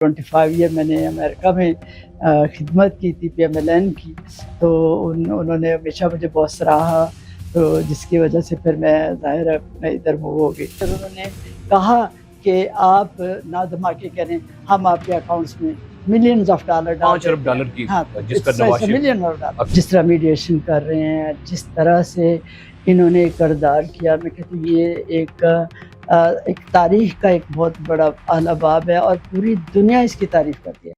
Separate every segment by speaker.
Speaker 1: 25 year میں نے امریکہ میں خدمت کی تھی PMLN کی، تو انہوں نے ہمیشہ مجھے بہت سراہا، تو جس کی وجہ سے پھر میں ظاہر ہے میں ادھر موو ہو گئی۔ پھر انہوں نے کہا کہ آپ نہ دھماکے کریں، ہم آپ کے اکاؤنٹس میں ملینز آف ڈالر ڈال
Speaker 2: 5 ارب ڈالر کی
Speaker 1: ہاں
Speaker 2: جس پر Nawaz Sharif
Speaker 1: million of dollar جس طرح میڈیشن کر رہے ہیں، جس طرح سے انہوں نے کردار کیا، میں کہتی ہوں یہ ایک تاریخ کا ایک بہت بڑا اعلیٰ باب ہے اور پوری دنیا اس کی تعریف کرتی ہے۔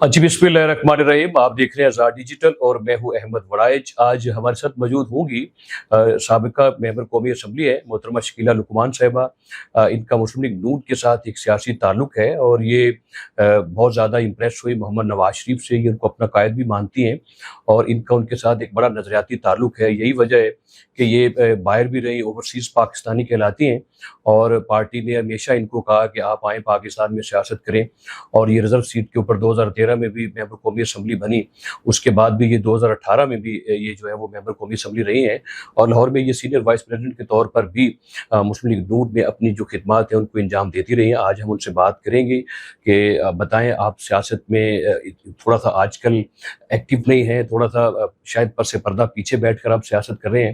Speaker 2: جی بسم اللہ الرحمن الرحیم، آپ دیکھ رہے ہیں آزاد ڈیجیٹل اور میں ہوں احمد وڑائچ۔ آج ہمارے ساتھ موجود ہوں گی سابقہ ممبر قومی اسمبلی ہے محترمہ شکیلہ لقمان صاحبہ۔ ان کا مسلم لیگ نون کے ساتھ ایک سیاسی تعلق ہے اور یہ بہت زیادہ امپریس ہوئی محمد نواز شریف سے، یہ ان کو اپنا قائد بھی مانتی ہیں اور ان کا ان کے ساتھ ایک بڑا نظریاتی تعلق ہے۔ یہی وجہ ہے کہ یہ باہر بھی رہی، اوورسیز پاکستانی کہلاتی ہیں اور پارٹی نے ہمیشہ ان کو کہا کہ آپ آئیں پاکستان میں سیاست کریں، اور یہ ریزرو سیٹ کے اوپر 2013 میں بھی ممبر قومی اسمبلی بنی، اس کے بعد بھی یہ 2018 میں بھی یہ جو ہے وہ ممبر قومی اسمبلی رہی ہیں، اور لاہور میں یہ سینئر وائس پریزیڈنٹ کے طور پر بھی مسلم لیگ نون میں اپنی جو خدمات ہیں ان کو انجام دیتی رہی ہیں۔ آج ہم ان سے بات کریں گے کہ بتائیں آپ سیاست میں تھوڑا سا آج کل ایکٹیو نہیں ہیں، تھوڑا سا شاید پس پردہ پیچھے بیٹھ کر آپ سیاست کر رہے ہیں،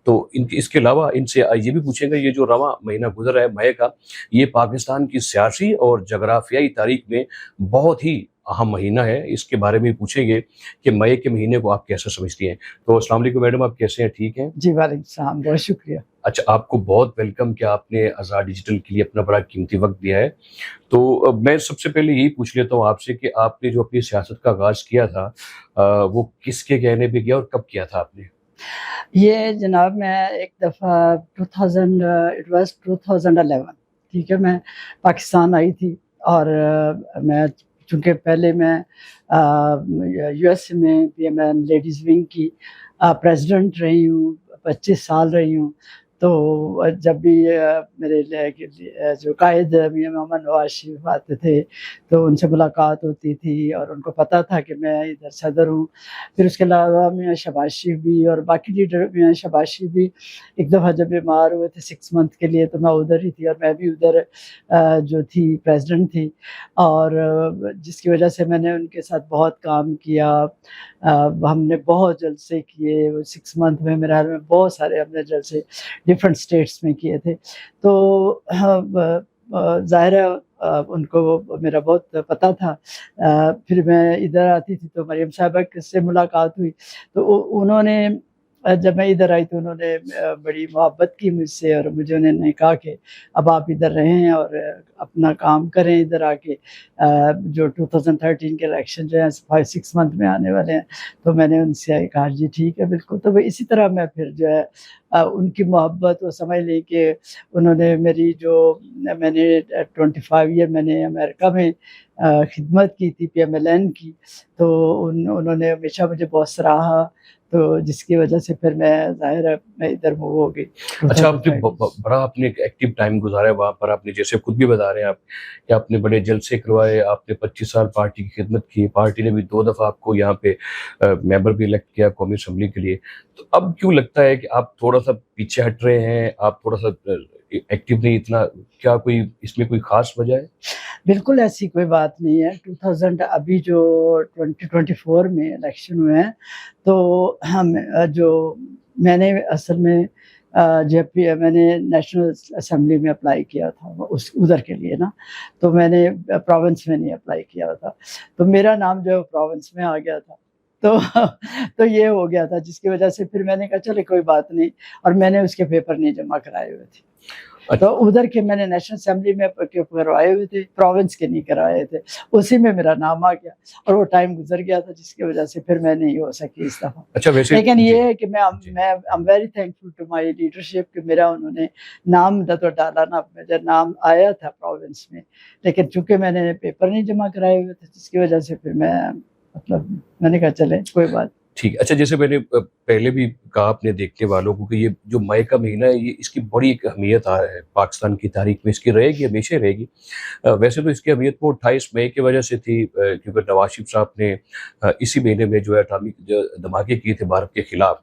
Speaker 2: تو اس کے علاوہ ان سے یہ بھی پوچھیں گے یہ جو رواں مہینہ گزر ہے مئی کا، یہ پاکستان کی سیاسی اور جغرافیائی تاریخ میں بہت ہی اہم مہینہ ہے، اس کے بارے میں پوچھیں گے کہ مئی کے مہینے کو آپ کیسے سمجھتی ہیں۔ تو السلام علیکم میڈم، آپ کیسے ہیں؟ ٹھیک ہیں؟
Speaker 1: جی وعلیکم السلام، بہت شکریہ۔
Speaker 2: اچھا، آپ کو بہت ویلکم کہ آپ نے آزاد ڈیجیٹل کے لیے اپنا بڑا قیمتی وقت دیا ہے۔ تو میں سب سے پہلے یہی پوچھ لیتا ہوں آپ سے کہ آپ نے جو اپنی سیاست کا آغاز کیا تھا وہ کس کے کہنے پہ کیا اور کب کیا تھا آپ نے؟
Speaker 1: یہ جناب میں ایک دفعہ 2011 ٹھیک ہے، میں پاکستان آئی تھی اور میں چونکہ پہلے میں US میں PMLN لیڈیز ونگ کی پریزیڈنٹ رہی ہوں، 25 سال رہی ہوں، تو جب بھی میرے جو قائد محمد نواز شریف آتے تھے تو ان سے ملاقات ہوتی تھی اور ان کو پتہ تھا کہ میں ادھر صدر ہوں۔ پھر اس کے علاوہ میاں شہباز شریف بھی اور باقی لیڈر، میاں شہباز شریف بھی ایک دفعہ جب بیمار ہوئے تھے 6 منتھ کے لیے تو میں ادھر ہی تھی، اور میں بھی ادھر جو تھی پریزیڈنٹ تھی، اور جس کی وجہ سے میں نے ان کے ساتھ بہت کام کیا۔ ہم نے بہت جلسے کیے 6 منتھ میں، میرے حال میں بہت سارے ہم نے جلسے ڈفرینٹ اسٹیٹس میں کیے تھے، تو ظاہر ہے ان کو میرا بہت پتہ تھا۔ پھر میں ادھر آتی تھی تو مریم صاحبہ سے ملاقات ہوئی، تو انہوں نے جب میں ادھر آئی تو انہوں نے بڑی محبت کی مجھ سے، اور مجھے انہوں نے کہا کہ اب آپ ادھر رہیں اور اپنا کام کریں ادھر آ کے، جو 2013 کے الیکشن جو ہیں 5-6 منتھ میں آنے والے ہیں۔ تو میں نے ان سے کہا جی ٹھیک ہے بالکل۔ تو اسی طرح میں پھر جو ہے ان کی محبت وہ سمجھ لی کہ انہوں نے میری جو میں نے 25 ایئر میں نے امریکہ میں خدمت کی تھی PMLN کی، تو انہوں نے ہمیشہ مجھے بہت سراہا، تو جس کی وجہ سے پھر میں ظاہر ہے میں ادھر موو ہو گئی۔
Speaker 2: اچھا، آپ نے بڑا اپنے ایکٹیو ٹائم گزارا ہے وہاں پر، آپ نے جیسے خود بھی بتا رہے ہیں آپ کہ آپ نے بڑے جلسے کروائے، آپ نے 25 سال پارٹی کی خدمت کی، پارٹی نے بھی 2 دفعہ آپ کو یہاں پہ ممبر بھی الیکٹ کیا قومی اسمبلی کے لیے، تو اب کیوں لگتا ہے کہ آپ تھوڑا سا پیچھے ہٹ رہے ہیں، آپ تھوڑا سا ایکٹیو نہیں اتنا، کیا کوئی اس میں کوئی خاص وجہ ہے؟
Speaker 1: بالکل ایسی کوئی بات نہیں ہے۔ 2000 جو 2024 میں الیکشن ہوئے ہیں، تو ہم جو میں نے اصل میں جب میں نے نیشنل اسمبلی میں اپلائی کیا تھا ادھر کے لیے نا، تو میں نے پروونس میں نہیں اپلائی کیا تھا، تو میرا نام جو ہے پروونس میں آ گیا تھا، تو یہ ہو گیا تھا، جس کی وجہ سے پھر میں نے کہا چلے کوئی بات نہیں، اور میں نے اس کے پیپر نہیں جمع کرائے ہوئے تھے، تو ادھر کے میں نے نیشنل اسمبلی میں کروائے ہوئے تھے، پروونس کے نہیں کرائے تھے، اسی میں میرا نام آ گیا اور وہ ٹائم گزر گیا تھا، جس کی وجہ سے پھر میں نہیں ہو سکی اس دفعہ۔
Speaker 2: اچھا، ویسے
Speaker 1: لیکن یہ ہے کہ میں I'm very thankful to my leadership کہ میرا انہوں نے نام تو ڈالا نا، میرا نام آیا تھا پروونس میں، لیکن چونکہ میں نے پیپر نہیں جمع کرائے ہوئے تھے، جس کی وجہ سے پھر میں نے کہا چلے کوئی بات۔
Speaker 2: ٹھیک ہے. اچھا جیسے میں نے پہلے بھی کہا اپنے دیکھنے والوں کو کہ یہ جو مئی کا مہینہ ہے یہ اس کی بڑی ایک اہمیت ہے پاکستان کی تاریخ میں، اس کی رہے گی، ہمیشہ رہے گی. ویسے تو اس کی اہمیت وہ 28 مئی کی وجہ سے تھی کیونکہ نواز شریف صاحب نے اسی مہینے میں جو ہے اٹامک دھماکے کیے تھے بھارت کے خلاف.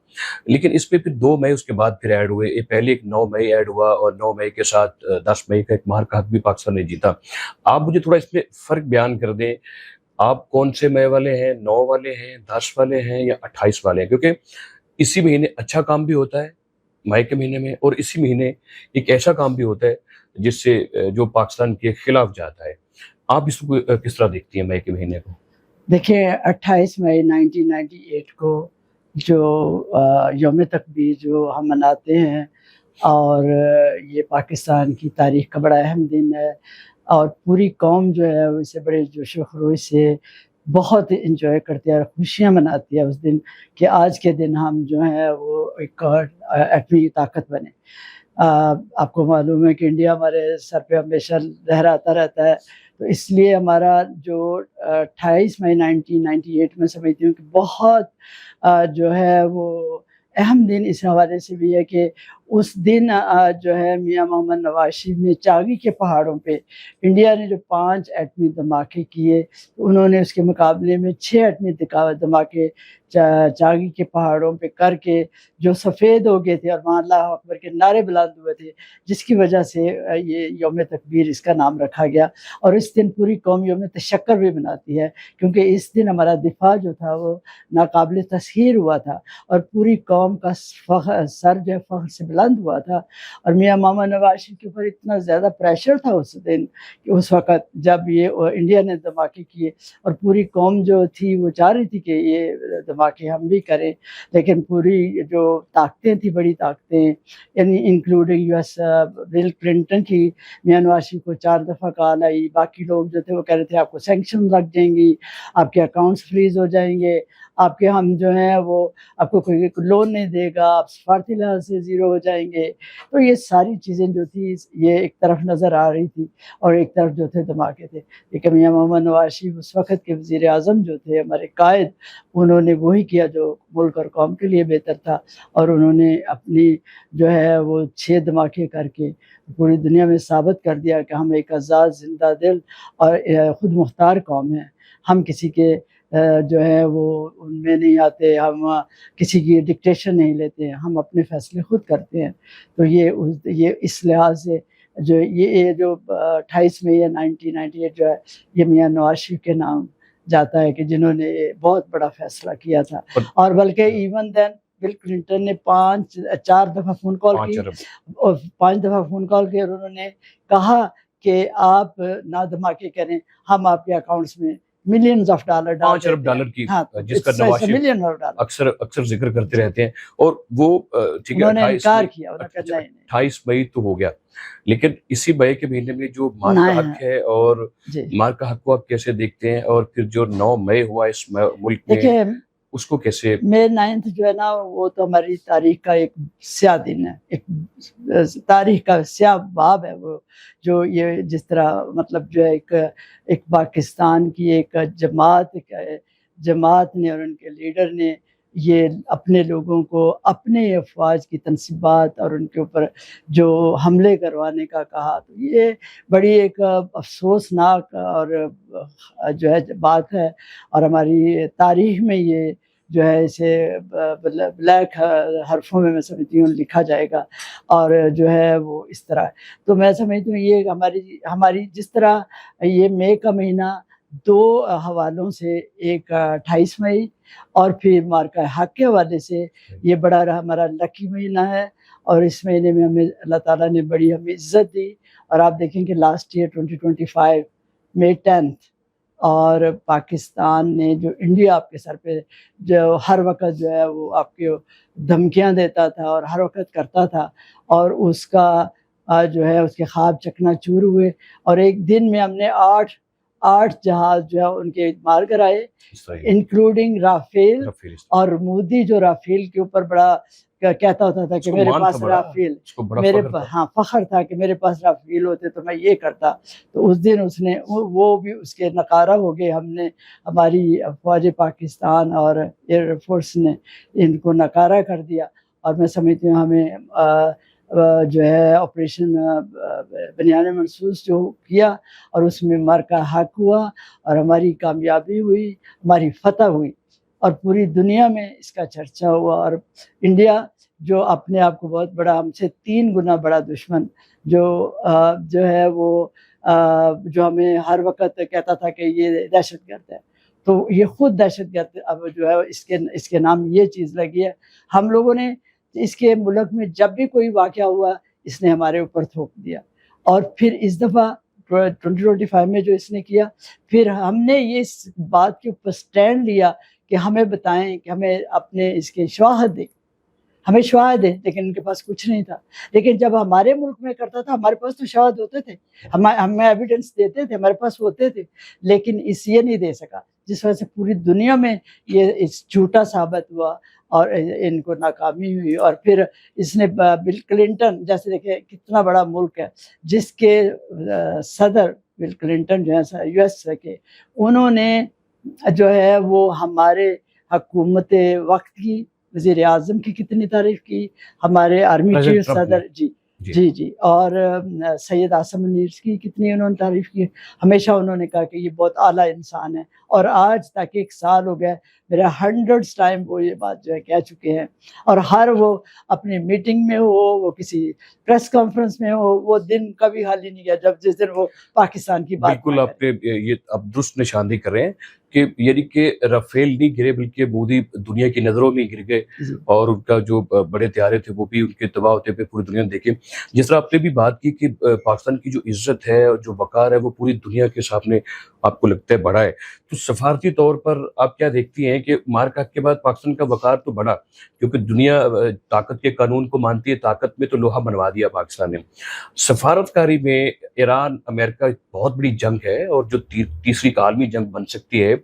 Speaker 2: لیکن اس پہ پھر 2 مئی اس کے بعد پھر ایڈ ہوئے. پہلے ایک 9 مئی ایڈ ہوا اور 9 مئی کے ساتھ 10 مئی کا ایک مہر کا حق بھی پاکستان نے جیتا. آپ مجھے تھوڑا اس میں فرق بیان کر دیں، آپ کون سے مئی والے ہیں، 9 والے ہیں، 10 والے ہیں یا 28 والے ہیں؟ کیونکہ اسی مہینے اچھا کام بھی ہوتا ہے مئی کے مہینے میں، اور اسی مہینے ایک ایسا کام بھی ہوتا ہے جس سے جو پاکستان کے خلاف جاتا ہے. آپ اس کو کس طرح دیکھتی ہیں مئی کے مہینے کو؟
Speaker 1: دیکھیں 28 مئی 1998 کو جو یوم تکبیر جو ہم مناتے ہیں، اور یہ پاکستان کی تاریخ کا بڑا اہم دن ہے، اور پوری قوم جو ہے وہ اسے بڑے جوش و خروش سے بہت انجوائے کرتی ہے اور خوشیاں مناتی ہے اس دن کہ آج کے دن ہم جو ہیں وہ ایک ایٹمی طاقت بنے. آپ کو معلوم ہے کہ انڈیا ہمارے سر پہ ہمیشہ لہراتا رہتا ہے، تو اس لیے ہمارا جو 28 مئی 1998 میں سمجھتی ہوں کہ بہت جو ہے وہ اہم دن اس حوالے سے بھی ہے کہ اس دن جو ہے میاں محمد نواز شریف نے چاگی کے پہاڑوں پہ انڈیا نے جو 5 ایٹمی دھماکے کیے، انہوں نے اس کے مقابلے میں 6 ایٹمی دھماکے چاگی کے پہاڑوں پہ کر کے جو سفید ہو گئے تھے اور وہاں اللہ اکبر کے نعرے بلند ہوئے تھے، جس کی وجہ سے یہ یوم تکبیر اس کا نام رکھا گیا. اور اس دن پوری قوم یوم تشکر بھی مناتی ہے کیونکہ اس دن ہمارا دفاع جو تھا وہ ناقابل تسخیر ہوا تھا اور پوری قوم کا سر جو ہے فخر سے بلند ہوا تھا. اور میاں محمد نواز شریف کے اوپر اتنا زیادہ پریشر تھا اس دن کہ اس وقت جب یہ انڈیا نے دھماکے کیے، اور پوری قوم جو تھی وہ چاہ رہی تھی کہ یہ دھماکے ہم بھی کریں، لیکن پوری جو طاقتیں تھیں، بڑی طاقتیں، یعنی انکلوڈنگ US بل کلنٹن کی میاں نواز شریف کو 4 دفعہ کال آئی. باقی لوگ جو تھے وہ کہہ رہے تھے آپ کو سینکشن لگ جائیں گی، آپ کے اکاؤنٹس فریز ہو جائیں گے، آپ کے ہم جو ہیں وہ آپ کو کوئی لون نہیں دے گا، آپ سفارتی لحاظ سے زیرو ہو جائیں گے. تو یہ ساری چیزیں جو تھی یہ ایک طرف نظر آ رہی تھی اور ایک طرف جو تھے دھماکے تھے. لیکن میاں محمد نواز شریف اس وقت کے وزیر اعظم جو تھے، ہمارے قائد، انہوں نے وہی کیا جو ملک اور قوم کے لیے بہتر تھا، اور انہوں نے اپنی جو ہے وہ 6 دھماکے کر کے پوری دنیا میں ثابت کر دیا کہ ہم ایک آزاد، زندہ دل اور خود مختار قوم ہیں. ہم کسی کے جو ہے وہ ان میں نہیں آتے، ہم کسی کی ڈکٹیشن نہیں لیتے، ہم اپنے فیصلے خود کرتے ہیں. تو یہ اس لحاظ سے جو 28 مئی 1998 جو ہے یہ میاں نواز شریف کے نام جاتا ہے کہ جنہوں نے بہت بڑا فیصلہ کیا تھا. اور بلکہ ایون دین بل کلنٹن نے 4 دفعہ فون کال کی، اور 5 دفعہ فون کال کی، اور انہوں نے کہا کہ آپ نہ دھماکے کریں، ہم آپ کے اکاؤنٹس میں ملینز آف ڈالر ڈال
Speaker 2: 5 ارب ڈالر کی، جس کا نواز شریف اکثر ذکر کرتے رہتے ہیں. اور وہ ٹھیک ہے 28 مئی تو ہو گیا، لیکن اسی مئی کے مہینے میں جو مار کا حق ہے، اور مار کا حق کو آپ کیسے دیکھتے ہیں؟ اور پھر جو 9 مئی ہوا اس ملک میں، اس کو کیسے؟
Speaker 1: مئی 9 جو ہے نا وہ تو ہماری تاریخ کا ایک سیاہ دن ہے، ایک تاریخ کا سیاہ باب ہے وہ، جو یہ جس طرح مطلب جو ہے ایک پاکستان کی ایک جماعت نے اور ان کے لیڈر نے یہ اپنے لوگوں کو اپنے افواج کی تنصیبات اور ان کے اوپر جو حملے کروانے کا کہا. تو یہ بڑی ایک افسوسناک اور جو ہے بات ہے، اور ہماری تاریخ میں یہ جو ہے اسے بلیک حرفوں میں سمجھتی ہوں لکھا جائے گا، اور جو ہے وہ اس طرح. تو میں سمجھتی ہوں یہ ہماری جس طرح یہ مئی کا مہینہ 2 حوالوں سے، ایک 28 مئی اور پھر مارکہ حق کے حوالے سے یہ بڑا ہمارا لکی مہینہ ہے، اور اس مہینے میں ہمیں اللہ تعالیٰ نے بڑی ہمیں عزت دی. اور آپ دیکھیں کہ لاسٹ ایئر 2025 مئی 10 اور پاکستان نے جو انڈیا آپ کے سر پہ جو ہر وقت جو ہے وہ آپ کے دھمکیاں دیتا تھا اور ہر وقت کرتا تھا، اور اس کا جو ہے اس کے خواب چکنا چور ہوئے، اور ایک دن میں ہم نے 8 جہاز جو ہے ان کے مار کر آئے،
Speaker 2: اس طرح
Speaker 1: انکلوڈنگ رافیل.
Speaker 2: رافیل
Speaker 1: اور مودی جو رافیل کے اوپر بڑا کہتا ہوتا تھا کہ میرے پاس رافیل،
Speaker 2: میرے
Speaker 1: ہاں فخر تھا کہ میرے پاس رافیل ہوتے تو میں یہ کرتا. تو اس دن اس نے وہ بھی اس کے نکارہ ہو گئے. ہم نے ہماری فوج پاکستان اور ایئر فورس نے ان کو نکارہ کر دیا. اور میں سمجھتی ہوں ہمیں جو ہے آپریشن بنیان منصوص جو کیا اور اس میں مارکا حق ہوا اور ہماری کامیابی ہوئی، ہماری فتح ہوئی اور پوری دنیا میں اس کا چرچا ہوا. اور انڈیا جو اپنے آپ کو بہت بڑا، ہم سے 3 گنا بڑا دشمن جو ہے وہ جو ہمیں ہر وقت کہتا تھا کہ یہ دہشت گرد ہے، تو یہ خود دہشت گرد اب جو ہے اس کے نام یہ چیز لگی ہے. ہم لوگوں نے اس کے ملک میں جب بھی کوئی واقعہ ہوا اس نے ہمارے اوپر تھوپ دیا. اور پھر اس دفعہ 2025 میں جو اس نے کیا، پھر ہم نے یہ اس بات کے اوپر سٹینڈ لیا کہ ہمیں بتائیں کہ ہمیں اپنے اس کے شواہد دیں، ہمیں شواہد ہے. لیکن ان کے پاس کچھ نہیں تھا. لیکن جب ہمارے ملک میں کرتا تھا ہمارے پاس تو شواہد ہوتے تھے، ہمیں ایویڈنس دیتے تھے، ہمارے پاس ہوتے تھے. لیکن اس یہ نہیں دے سکا، جس وجہ سے پوری دنیا میں یہ جھوٹا ثابت ہوا اور ان کو ناکامی ہوئی. اور پھر اس نے بل کلنٹن، جیسے دیکھیں کتنا بڑا ملک ہے جس کے صدر بل کلنٹن جو ہے US کے، انہوں نے جو ہے وہ ہمارے حکومت وقت کی، وزیر اعظم کی کتنی تعریف کی، ہمارے آرمی چیف صدر جی اور سید آصم منیر کی کتنی انہوں نے تعریف کی. ہمیشہ انہوں نے کہا کہ یہ بہت اعلیٰ انسان ہے. اور آج تک 1 سال ہو گیا، میرا 100 ٹائم وہ یہ بات جو ہے کہہ چکے ہیں. اور ہر وہ اپنی میٹنگ میں ہو، وہ کسی پریس کانفرنس میں ہو، وہ دن کبھی خالی نہیں گیا جس دن وہ پاکستان کی بات.
Speaker 2: بالکل آپ نے یہ اب درست نشاندہی کر رہے ہیں کہ یعنی کہ رافیل نہیں گرے بلکہ مودی دنیا کی نظروں میں گر گئے اور ان کا جو بڑے طیارے تھے وہ بھی ان کے تباہ ہوتے پہ پوری دنیا نے دیکھے. جس طرح آپ نے بھی بات کی کہ پاکستان کی جو عزت ہے اور جو وقار ہے وہ پوری دنیا کے سامنے آپ کو لگتا ہے بڑا ہے. تو سفارتی طور پر آپ کیا دیکھتی ہیں کہ مارکا کے بعد پاکستان کا وقار تو بڑا، کیونکہ دنیا طاقت کے قانون کو مانتی ہے، طاقت میں تو لوہا منوا دیا پاکستان نے. سفارتکاری میں ایران امریکہ بہت بڑی جنگ ہے اور جو تیسری عالمی جنگ بن سکتی ہے،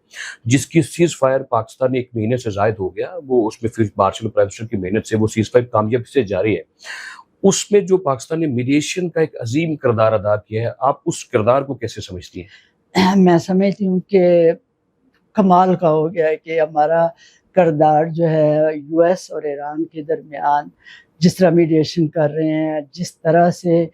Speaker 2: جس کی سیز فائر پاکستان نے 1 مہینے سے زائد ہو گیا، وہ اس میں فیلڈ مارشل پرائم منسٹر کی محنت سے وہ سیز فائر کامیابی سے جاری ہے. اس میں جو پاکستان نے میڈیشن کا ایک عظیم کردار ادا کیا ہے، آپ اس کردار کو کیسے سمجھتی ہیں؟
Speaker 1: میں سمجھتی ہوں کہ کمال کا ہو گیا ہے کہ ہمارا کردار جو ہے US اور ایران کے درمیان جس طرح میڈیشن کر رہے ہیں، جس طرح سے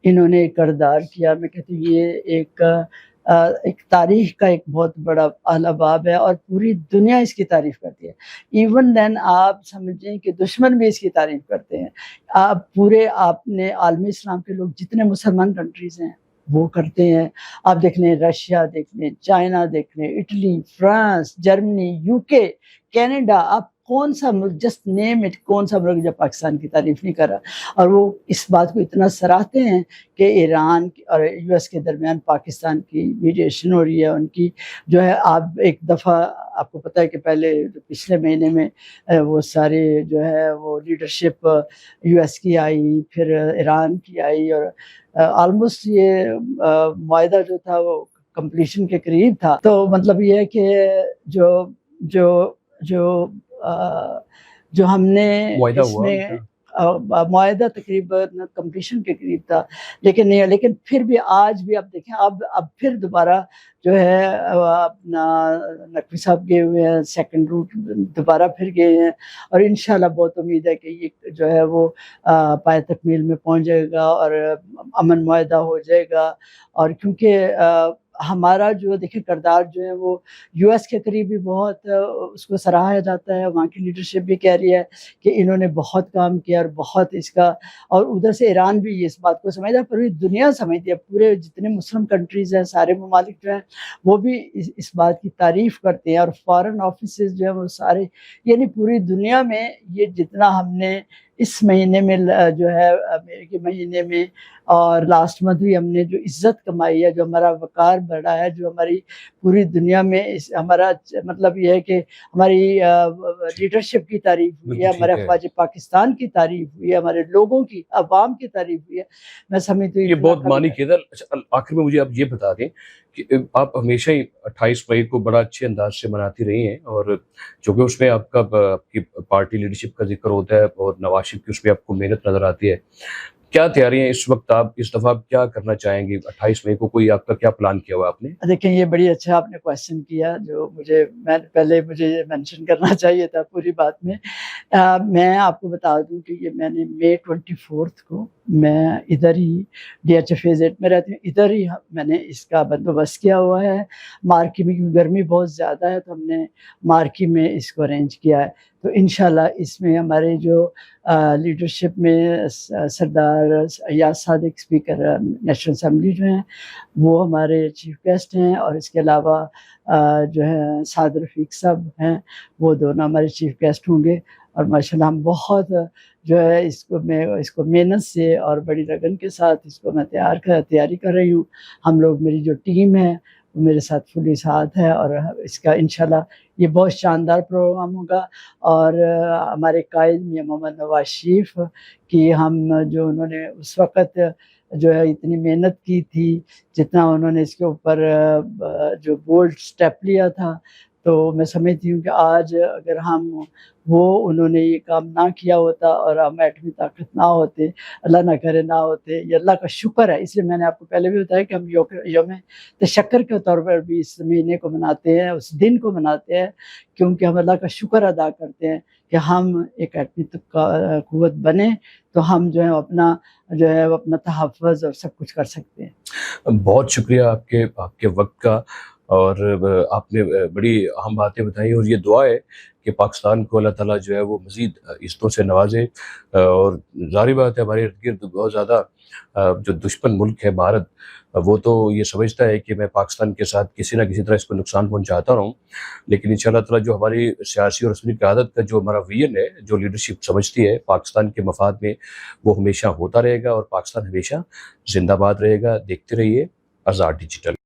Speaker 1: انہوں نے کردار کیا، میں کہتی ہوں یہ ایک تاریخ کا ایک بہت بڑا اعلیٰ باب ہے اور پوری دنیا اس کی تعریف کرتی ہے. ایون دین آپ سمجھیں کہ دشمن بھی اس کی تعریف کرتے ہیں. آپ نے عالمی اسلام کے لوگ جتنے مسلمان کنٹریز ہیں وہ کرتے ہیں. آپ دیکھ لیں رشیا، دیکھ لیں چائنا، دیکھ لیں Italy, France, Germany, UK، Canada, آپ کون سا ملک، جسٹ نیم اٹ، کون سا ملک جو پاکستان کی تعریف نہیں کر رہا. اور وہ اس بات کو اتنا سراہتے ہیں کہ ایران اور US کے درمیان پاکستان کی میڈیشن ہو رہی ہے. ان کی جو ہے آپ ایک دفعہ آپ کو پتہ ہے کہ پچھلے مہینے میں وہ سارے جو ہے وہ لیڈرشپ US کی آئی، پھر ایران کی آئی اور آلموسٹ یہ معاہدہ جو تھا وہ کمپلیشن کے قریب تھا. تو مطلب یہ ہے کہ جو ہم نے اس میں معاہدہ تقریباً کمپلیشن کے قریب تھا، لیکن پھر بھی آج بھی آپ دیکھیں اب پھر دوبارہ جو ہے اپنا نقوی صاحب گئے ہوئے ہیں، سیکنڈ روٹ دوبارہ پھر گئے ہیں اور انشاءاللہ بہت امید ہے کہ یہ جو ہے وہ پائے تکمیل میں پہنچ جائے گا اور امن معاہدہ ہو جائے گا. اور کیونکہ ہمارا جو دیکھیں کردار جو ہے وہ US کے قریب بھی بہت اس کو سراہا جاتا ہے. وہاں کی لیڈرشپ بھی کہہ رہی ہے کہ انہوں نے بہت کام کیا اور بہت اس کا، اور ادھر سے ایران بھی اس بات کو سمجھتا ہے، پوری دنیا سمجھتی ہے، پورے جتنے مسلم کنٹریز ہیں سارے ممالک جو ہیں وہ بھی اس بات کی تعریف کرتے ہیں. اور فارن آفیسز جو ہیں وہ سارے، یعنی پوری دنیا میں یہ جتنا ہم نے اس مہینے میں جو ہے مئی کے مہینے میں اور لاسٹ منتھ بھی ہم نے جو عزت کمائی ہے، جو ہمارا وقار بڑھا ہے، جو ہماری پوری دنیا میں ہمارا مطلب یہ ہے کہ ہماری لیڈرشپ کی تعریف ہوئی ہے، ہمارے افواج پاکستان کی تعریف ہوئی ہے، ہمارے لوگوں کی، عوام کی تعریف ہوئی ہے. میں سمجھتی ہوں
Speaker 2: یہ بہت معنی کی تھا. اچھا آخر میں مجھے آپ یہ بتا دیں کہ آپ ہمیشہ ہی 28 مئی کو بڑا اچھے انداز سے مناتی رہی ہیں، اور چونکہ اس میں آپ کی پارٹی لیڈرشپ کا ذکر ہوتا ہے اور نواز شریف کی اس میں آپ کو محنت نظر آتی ہے. کیا تیاریاں اس وقت، آپ اس دفعہ کیا کرنا چاہیں گی 28 مئی کو؟ کوئی آپ کا کیا پلان کیا ہوا آپ نے؟
Speaker 1: دیکھیں یہ بڑی اچھا آپ نے کویشچن کیا، جو مجھے یہ مینشن کرنا چاہیے تھا پوری بات میں. میں آپ کو بتا دوں کہ یہ میں نے مئی 24 کو میں ادھر ہی DHFAZ میں رہتی ہوں، ادھر ہی میں نے اس کا بندوبست کیا ہوا ہے. مارکی میں کیونکہ گرمی بہت زیادہ ہے تو ہم نے مارکی میں اس کو ارینج کیا ہے. تو انشاءاللہ اس میں ہمارے جو لیڈرشپ میں سردار Ayaz Sadiq speaker national assembly جو ہیں وہ ہمارے چیف گیسٹ ہیں، اور اس کے علاوہ جو ہے سعد رفیق صاحب ہیں، وہ دونوں ہمارے چیف گیسٹ ہوں گے. اور ماشاءاللہ ہم بہت جو ہے اس کو محنت سے اور بڑی لگن کے ساتھ اس کو میں تیاری کر رہی ہوں. ہم لوگ، میری جو ٹیم ہے وہ میرے ساتھ فلی ساتھ ہے، اور اس کا انشاءاللہ یہ بہت شاندار پروگرام ہوگا. اور ہمارے قائد میاں محمد نواز شریف کی ہم جو انہوں نے اس وقت جو ہے اتنی محنت کی تھی، جتنا انہوں نے اس کے اوپر جو بولڈ سٹیپ لیا تھا، تو میں سمجھتی ہوں کہ آج اگر انہوں نے یہ کام نہ کیا ہوتا اور ہم ایٹمی طاقت نہ ہوتے، اللہ نہ کرے نہ ہوتے، یہ اللہ کا شکر ہے. اس لیے میں نے آپ کو پہلے بھی بتایا کہ ہم یوم تشکر کے طور پر بھی اس مہینے کو مناتے ہیں، اس دن کو مناتے ہیں، کیونکہ ہم اللہ کا شکر ادا کرتے ہیں کہ ہم ایک ایٹمی قوت بنے تو ہم جو ہے اپنا تحفظ اور سب کچھ کر سکتے ہیں.
Speaker 2: بہت شکریہ آپ کے وقت کا، اور آپ نے بڑی اہم باتیں بتائیں، اور یہ دعا ہے کہ پاکستان کو اللہ تعالیٰ جو ہے وہ مزید عزتوں سے نوازے. اور ظاہر بات ہے ہمارے ارد گرد بہت زیادہ جو دشمن ملک ہے بھارت، وہ تو یہ سمجھتا ہے کہ میں پاکستان کے ساتھ کسی نہ کسی طرح اس کو نقصان پہنچاتا رہوں، لیکن انشاءاللہ تعالیٰ جو ہماری سیاسی اور عسکری قیادت کا جو ہمارا ویژن ہے، جو لیڈرشپ سمجھتی ہے پاکستان کے مفاد میں، وہ ہمیشہ ہوتا رہے گا، اور پاکستان ہمیشہ زندہ باد رہے گا. دیکھتے رہیے آزاد ڈیجیٹل.